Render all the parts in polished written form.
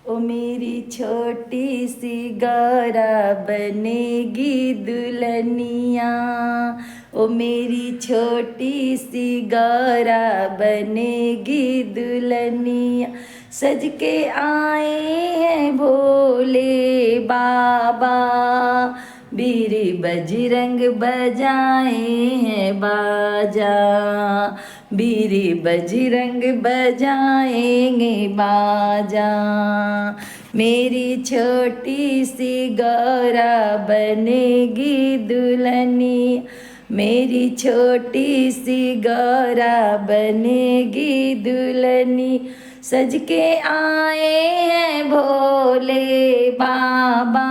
ओ मेरी छोटी सी गौरा बनेगी दुल्हनिया। ओ मेरी छोटी सी गौरा बनेगी दुल्हनिया। सज के आए हैं भोले बाबा, बीरी बजरंग बजाए हैं बाजा। बीरी बजरंग बजाएंगे बाजा। मेरी छोटी सी गौरा बनेगी दुल्हनी। मेरी छोटी सी गौरा बनेगी दुल्हनी। सज के आए हैं भोले बाबा,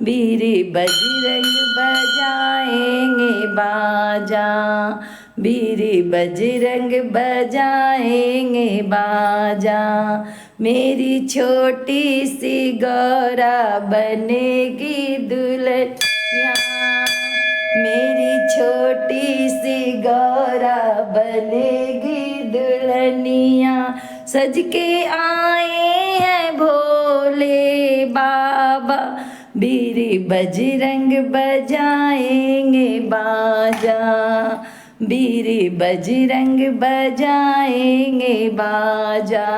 बीरी बजरंग बजाएंगे बाजा। बीरी बजरंग बजाएंगे बाजा। मेरी छोटी सी गौरा बनेगी दुल्हनिया। मेरी छोटी सी गौरा बनेगी दुल्हनिया। सज के आए हैं भोले बाबा, बीरी बजरंग बजाएंगे बाजा। बीरी बजरंग बजाएंगे बाजा।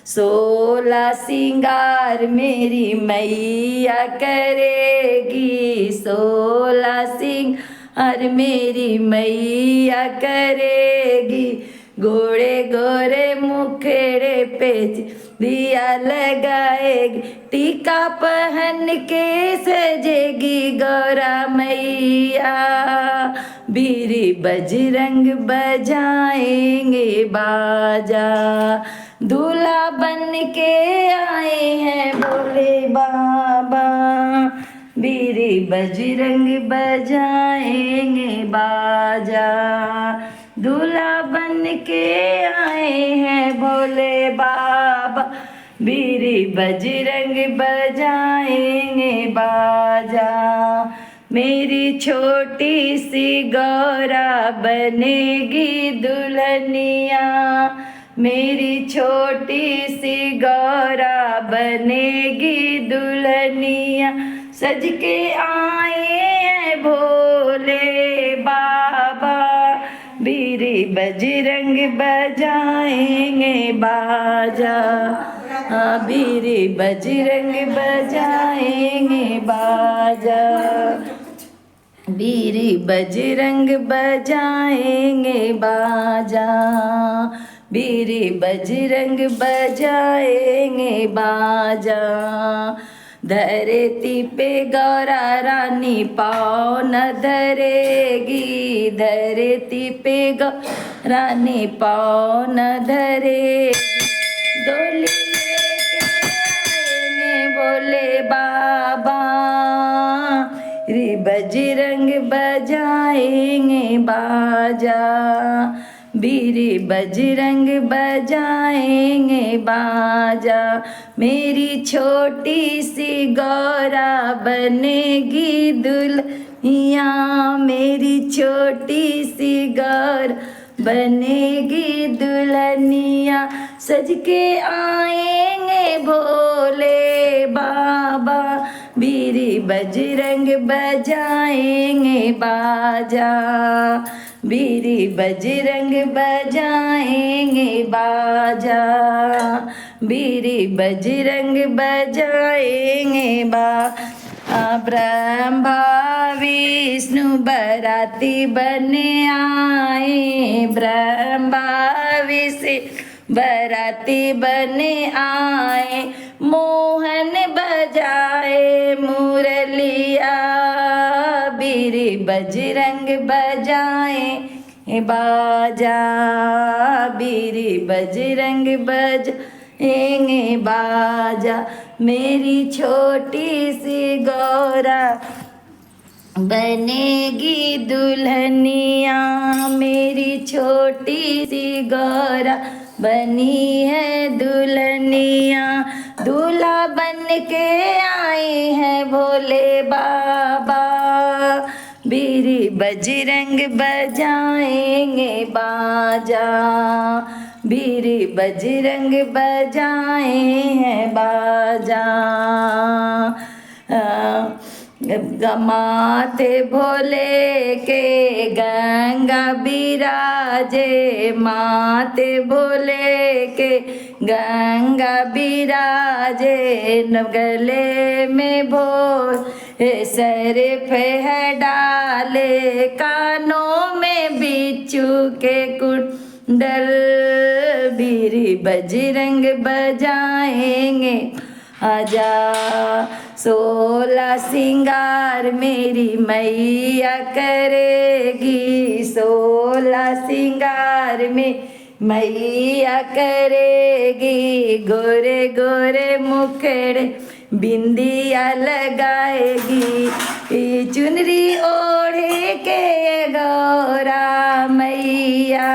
16 सिंगार मेरी मैया करेगी। 16 सिंगार मेरी मैया करेगी। गोरे गोरे मुखड़े पे दिया लगाएगी। टीका पहन के सजेगी गौरा मैया। बीरी बजरंग बजाएंगे बाजा। दूल्हा बन के आए हैं भोले बाबा, बीरी बजरंग बजाएंगे बाजा। दूल्हा बन के आए हैं भोले बाबा, बीरी बजरंग बजाएंगे बाजा। मेरी छोटी सी गौरा बनेगी दुल्हनिया। मेरी छोटी सी गौरा बनेगी दुल्हनिया। सज के आए हैं भोले बाबा, बीरी बजरंग बजाएंगे बाजा। बीरी बजरंग बजाएंगे बाजा। बीरी बजरंग बजाएंगे बाजा। बीरी बजरंग बजाएंगे बाजा। धरती पे गौरा रानी पाँव न धरेगी। धरती पे गौरा रानी पाँव न धरेगी। डोली लेके आएंगे भोले बाबा, रे बजरंग बजाएंगे बाजा। बीरी बजरंग बजाएंगे बाजा। मेरी छोटी सी गौरा बनेगी दुल्हनिया। मेरी छोटी सी गौरा बनेगी दुल्हनिया। सज के आएंगे भोले बाबा, बीरी बजरंग बजाएंगे बाजा। बीरी बजरंग बजाएंगे बाजा। बीरी बजरंग बजाएंगे ब्रह्मा विष्णु बराती बने आए। ब्रह्मा विष्णु बराती बने आए। मोहन बजाए मुरलिया, बीरी बजरंग बजाए बाजा। बीरी बजरंग बजाएंगे बाजा। मेरी छोटी सी गौरा बनेगी दुल्हनिया। मेरी छोटी सी गौरा बनी है दुल्हनिया। दूल्हा बन के आए हैं भोले बाबा, बीरी बजरंग बजाएंगे बाजा। बीरी बजरंग बजाए हैं बाजा। माथे भोले के गंगा बिराजे, माथे भोले के गंगा बिराजे, गले में भोल सर पे है डाले, कानों में बिच्छू के कुंडल, बीरी बजरंग बजाएंगे आजा। 16 सिंगार मेरी मैया करेगी, 16 सिंगार में मैया करेगी, गोरे गोरे मुखड़े बिंदिया लगाएगी, चुनरी ओढ़े के गौरा मैया,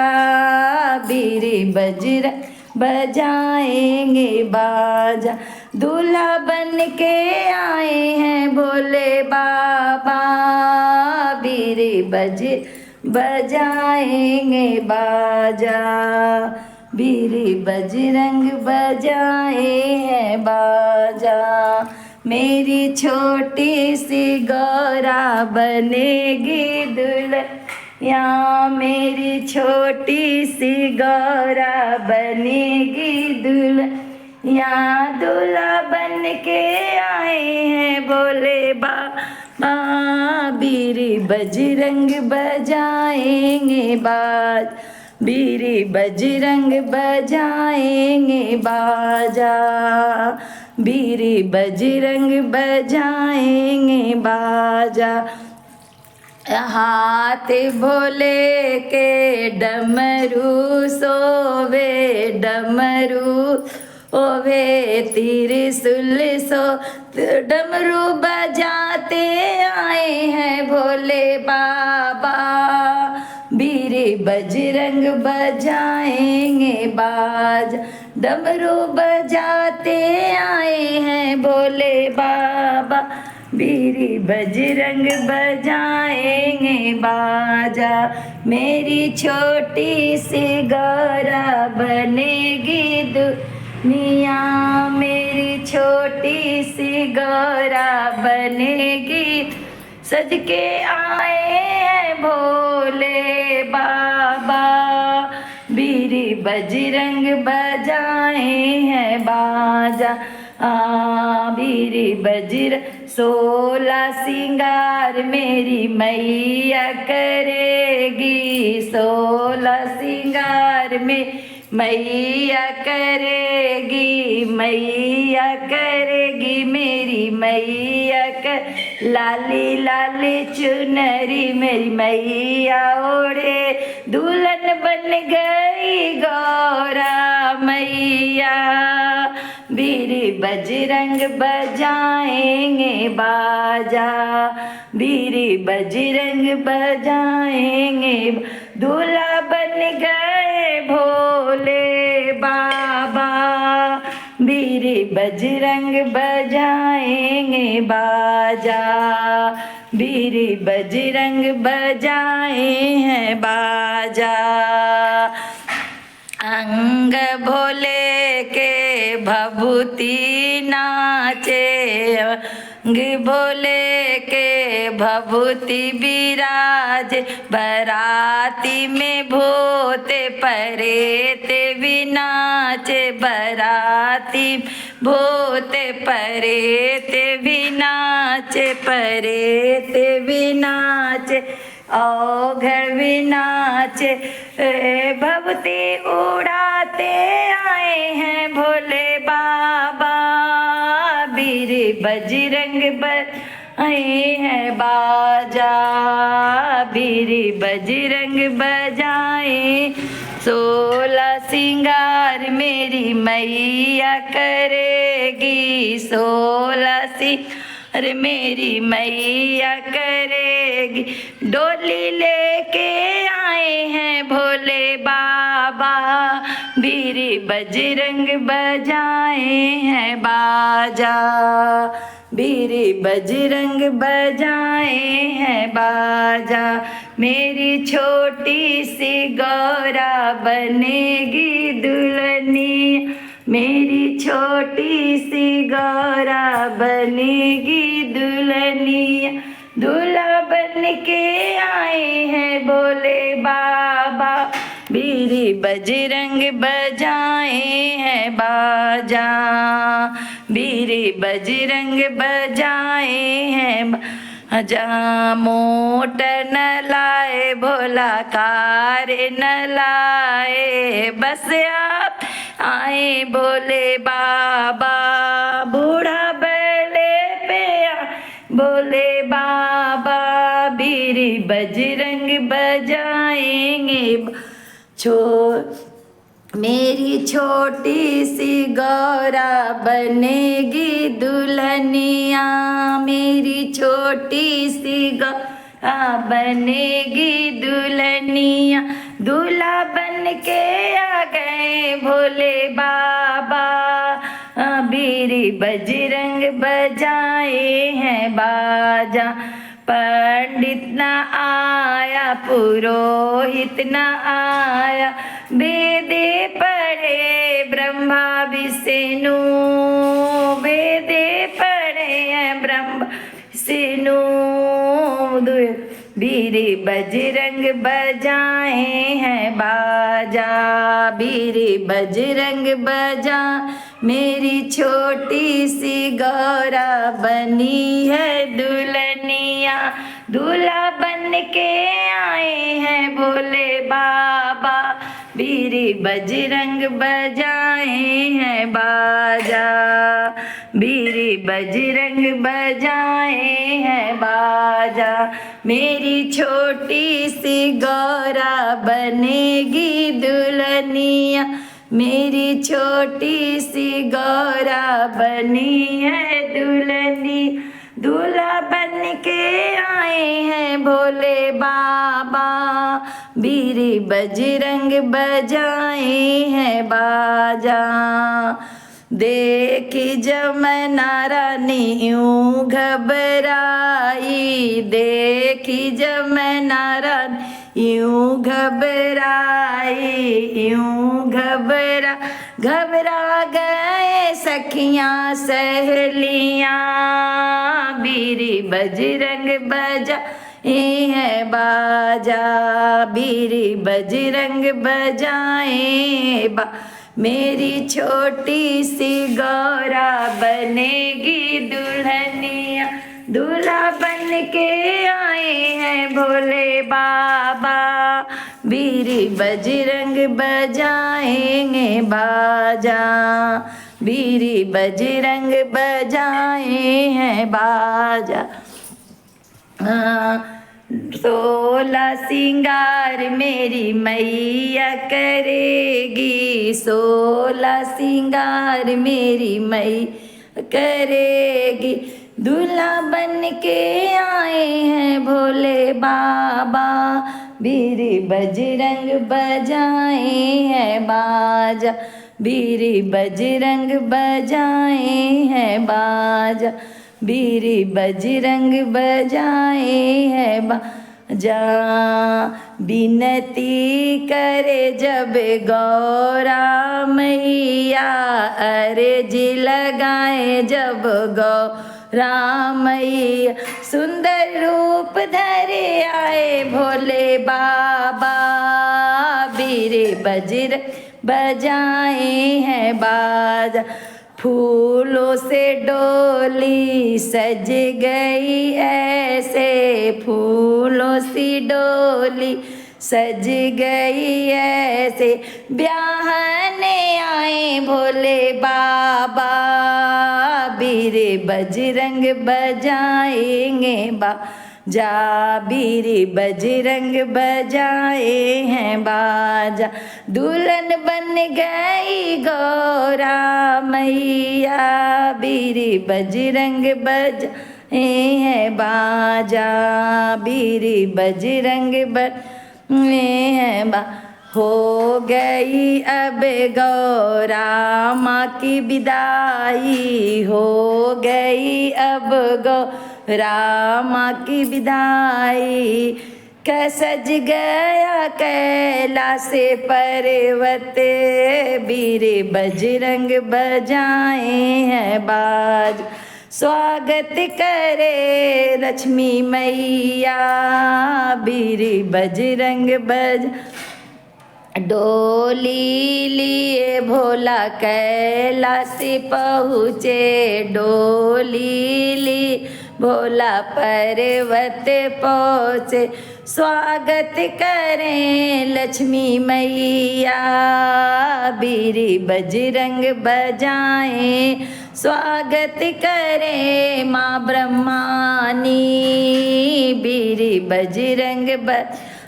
बीरी बजरंग बजाएंगे बाजा। दूल्हा बन के आए हैं भोले बाबा, बीरी बजाएंगे बाजा, बीरी बजरंग बजाए हैं बाजा। मेरी छोटी सी गौरा बनेगी दुल्हनिया, मेरी छोटी सी गौरा बनेगी दुल्हनिया, दूल्हा बन के आए हैं भोले बाबा, बीरी बजरंग बजाएंगे बाज, बीरी बजरंग बजाएंगे बाजा, बीरी बजरंग बजाएंगे बाजा। हाथ भोले के डमरू सोवे, डमरू ओवे त्रिशूल सो, डमरू बजाते आए हैं भोले बाबा, बीरी बजरंग बजाएंगे बाज, डमरू बजाते आए हैं भोले बाबा, बीरी बजरंग बजाएंगे बाजा। मेरी छोटी सी गौरा बनेगी दुनिया, मेरी छोटी सी गौरा बनेगी, सज के आए हैं भोले बाबा, बीरी बजरंग बजाए हैं बाजा, बीरी बजर 16 सिंगार मेरी मैया करेगी, 16 सिंगार में मैया करेगी, मैया करेगी मेरी मैया कर, लाली लाली चुनरी मेरी मैया ओढ़े, दुल्हन बन गई गौरा मैया, बीरी बजरंग बजाएंगे बाजा, बीरी बजरंग बजाएंगे, दूल्हा बन गए भोले बाबा, बीरी बजरंग बजाएंगे बाजा, बीरी बजरंग बजाए हैं बाजा। अंग भोले के भभूति नाचे, अंग भोले के भभूति विराज, बराती में भूते परेते भी नाचे, बराती भूते परेते भी नाचे, परेते भी नाचे, औघड़ भी नाचे, भभूति उड़ाते आए हैं भोले बाबा, बीरी बजरंग बजाए हैं बाजा, बीरी बजरंग बजाए, 16 सिंगार मेरी मैया करेगी, 16 सिंगार मेरी मैया करेगी, डोली लेके आए हैं भोले बाबा, बीरी बजरंग बजाए हैं बाजा, बीरे बजरंग बजाए हैं बाजा। मेरी छोटी सी गौरा बनेगी दुल्हनिया, मेरी छोटी सी गौरा बनेगी दुल्हनिया। दूल्हा बन के आए हैं भोले बाबा, बीरे बजरंग बजाए हैं बाजा। बीरे बजरंग बजाए हैं बाजा। मोटर न लाए भोला कार न लाए, बस आप आए भोले बाबा। बूढ़ा बैले पे भोले बाबा, बीरे बजरंग बजाएंगे मेरी छोटी सी गौरा बनेगी दुल्हनिया, मेरी छोटी सी गौरा बनेगी दुल्हनिया। दूल्हा बन के आ गए भोले बाबा, बीरे बजरंग बजाए हैं बाजा। पंडित न आया पुरोहित न आया, वेदे पढ़े ब्रह्मा विष्णु, वेदे पढ़े हैं ब्रह्मा विष्णु। बीरे बजरंग बजाए हैं बाजा, बीरे बजरंग बजा। मेरी छोटी सी गौरा बनी है दुल्हनिया, दूल्हा बन के आए हैं भोले बाबा। बीरे बजरंग बजाए हैं बाजा, बीरे बजरंग बजाए हैं बाजा। मेरी छोटी सी गौरा बनेगी दुल्हनिया, मेरी छोटी सी गौरा बनी है दुल्हनी। दूल्हा बन के आए हैं भोले बाबा, बीरे बजरंग बजाए हैं बाजा। देखी जमुना रानी यूं घबराई, देखी जमुना रानी यूं घबराई, यूं घबरा गए सखियां सहेलियां। बीरे बजरंग बजाए हैं बाजा, बीरे बजरंग बजाए बा। मेरी छोटी सी गौरा बनेगी दुल्हनिया, दूल्हा बन के आए हैं भोले बाबा। बीरे बजरंग बजाएंगे बाजा, बीरे बजरंग बजाए हैं बाजा। 16 सिंगार मेरी मैया करेगी, 16 सिंगार मेरी मैया करेगी। दूल्हा बन के आए हैं भोले बाबा, बीरे बजरंग बजाए हैं बाजा, बीरे बजरंग बजाए हैं बाजा, बीरे बजरंग बजाए हैं बाजा। बिनती करे जब गौरा मैया, अर्ज लगाए जब गौरा मैया। सुंदर रूप धरे आए भोले बाबा, बीरे बजरंग बजाए हैं बाजा। फूलों से डोली सज गई ऐसे, फूलों सी डोली सज गई ऐसे। ब्याहने आए भोले बाबा, बीरे बजरंग बजाएंगे बाजा, बीरे बजरंग बजाए हैं बाजा। दुल्हन बन गई गौरा मैया, बीरे बजरंग बजाए हैं बाजा, बीरे बजरंग बजाए हैं बा। हो गई अब गौरा माँ की विदाई, हो गई अब गौरा माँ की विदाई। सज गया कैलाश पर्वत, वीर बजरंग बजाए हैं बाज। स्वागत करे लक्ष्मी मैया, वीर बजरंग बज। डोली लिए भोला कैलाश पहुँचे, डोली ली भोला पर्वत पहुँचे। स्वागत करें लक्ष्मी मैया, वीर बजरंग बजाएं। स्वागत करें माँ ब्रह्मानी, वीर बजरंग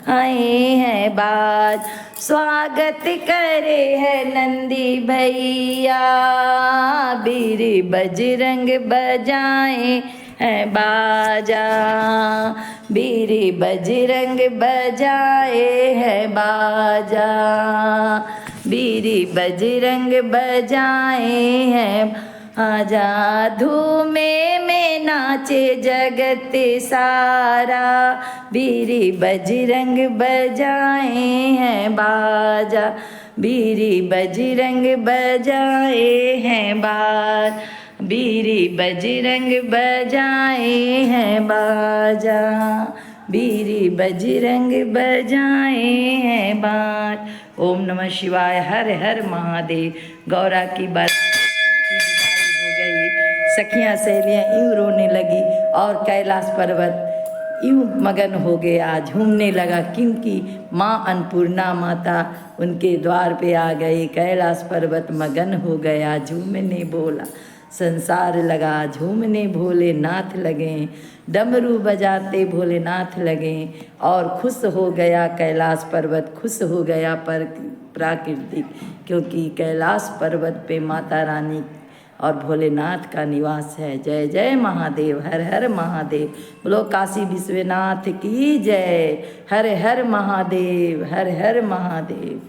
आए हैं बाज। स्वागत करे है नंदी भैया, वीर बजरंग बजाए हैं बाजा, वीर बजरंग बजाए हैं बाजा, वीर बजरंग बजाए हैं आजा। धूमे में नाचे जगत सारा, वीर बजरंग बजाए हैं बाजा, वीर बजरंग बजाए हैं बाज, वीर बजरंग बजाए हैं बाजा, वीर बजरंग बजाए हैं बाज। ओम नमः शिवाय। हर हर महादेव। गौरा की बात सखियाँ सहेलियाँ यूँ रोने लगी और कैलाश पर्वत यूँ मगन हो गया, झूमने लगा, क्योंकि माँ अन्नपूर्णा माता उनके द्वार पे आ गई। कैलाश पर्वत मगन हो गया, झूमने बोला संसार लगा, झूमने भोलेनाथ लगे, डमरू बजाते भोलेनाथ लगे और खुश हो गया कैलाश पर्वत, खुश हो गया पर प्राकृतिक, क्योंकि कैलाश पर्वत पे माता रानी और भोलेनाथ का निवास है। जय जय महादेव। हर हर महादेव। बोलो काशी विश्वनाथ की जय। हर हर महादेव। हर हर महादेव।